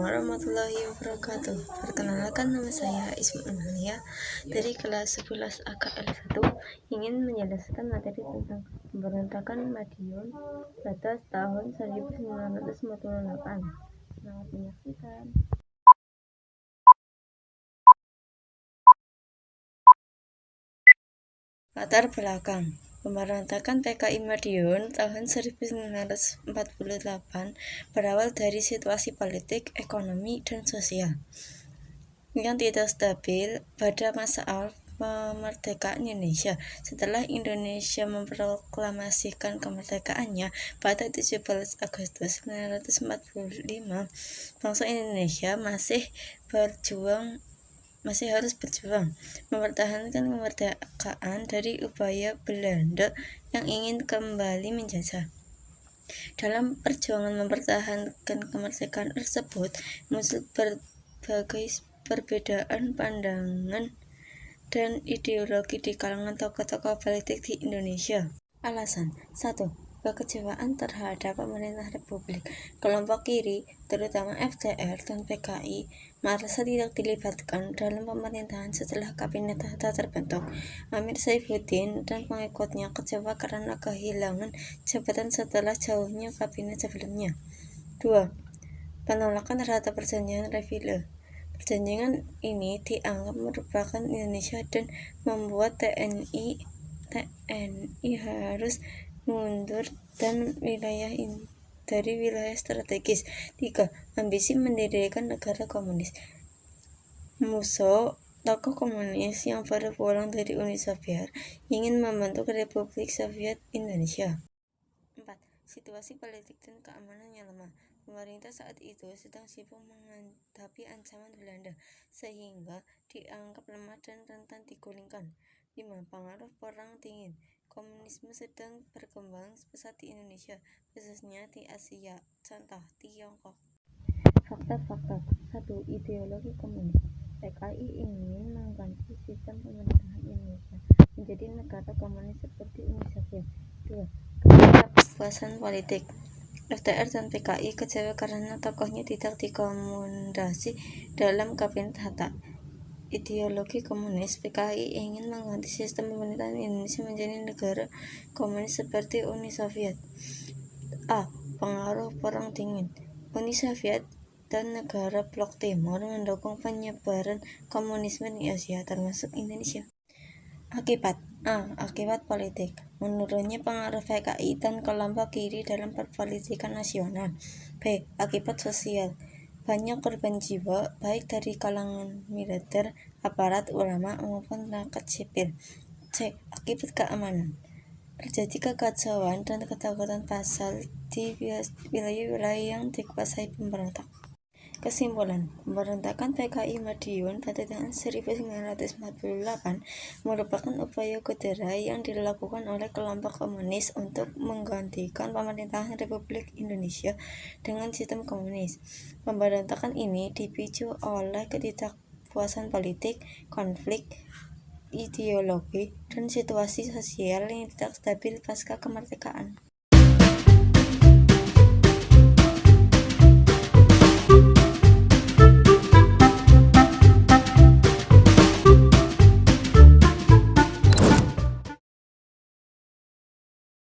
Assalamualaikum warahmatullahi wabarakatuh. Perkenalkan, nama saya Isma Amalia dari kelas 11 AKL 1, ingin menjelaskan materi tentang pemberontakan Madiun pada tahun 1948. Selamat menyaksikan. Latar belakang pemberontakan PKI Madiun tahun 1948 berawal dari situasi politik, ekonomi, dan sosial yang tidak stabil pada masa awal kemerdekaan Indonesia. Setelah Indonesia memproklamasikan kemerdekaannya pada 17 Agustus 1945, bangsa Indonesia masih harus berjuang mempertahankan kemerdekaan dari upaya Belanda yang ingin kembali menjajah. Dalam perjuangan mempertahankan kemerdekaan tersebut, muncul berbagai perbedaan pandangan dan ideologi di kalangan tokoh-tokoh politik di Indonesia. Alasan 1. Kekecewaan terhadap pemerintah Republik. Kelompok kiri, terutama FDR dan PKI, merasa tidak dilibatkan dalam pemerintahan setelah kabinet Hatta terbentuk. Amir Saifuddin dan pengikutnya kecewa karena kehilangan jabatan setelah jauhnya kabinet sebelumnya. 2. Penolakan terhadap perjanjian Reville. Perjanjian ini dianggap merupakan Indonesia dan membuat TNI harus mundur dan dari wilayah strategis. 3. Ambisi mendirikan negara komunis. Musso, tokoh komunis yang baru pulang dari Uni Soviet, ingin membentuk Republik Soviet Indonesia. 4. Situasi politik dan keamanan yang lemah. Pemerintah saat itu sedang sibuk menghadapi ancaman Belanda, sehingga dianggap lemah dan rentan digulingkan. 5. Pengaruh Perang Dingin. Komunisme sedang berkembang pesat di Indonesia, khususnya di Asia, contoh Tiongkok. Fakta-fakta. 1. Ideologi komunis. PKI ingin mengganti sistem pemerintahan Indonesia menjadi negara komunis seperti Uni Soviet. 2. Ketidakpuasan politik. FDR dan PKI kecewa karena tokohnya tidak dikomandasi dalam kabinet Hatta. Ideologi komunis. PKI ingin mengganti sistem pemerintahan Indonesia menjadi negara komunis seperti Uni Soviet. A. Pengaruh Perang Dingin. Uni Soviet dan negara Blok Timur mendukung penyebaran komunisme di Asia, termasuk Indonesia. Akibat. A. Akibat politik. Menurunnya pengaruh PKI dan kelompok kiri dalam perpolitikan nasional. B. Akibat sosial. Banyak korban jiwa, baik dari kalangan militer, aparat, ulama, maupun rakyat sipil. C. Akibat keamanan. Terjadi kekacauan dan ketakutan massal di wilayah-wilayah yang dikuasai pemberontak. Kesimpulan, pemberontakan PKI Madiun pada tahun 1948 merupakan upaya gederai yang dilakukan oleh kelompok komunis untuk menggantikan pemerintahan Republik Indonesia dengan sistem komunis. Pemberontakan ini dipicu oleh ketidakpuasan politik, konflik ideologi, dan situasi sosial yang tidak stabil pasca kemerdekaan.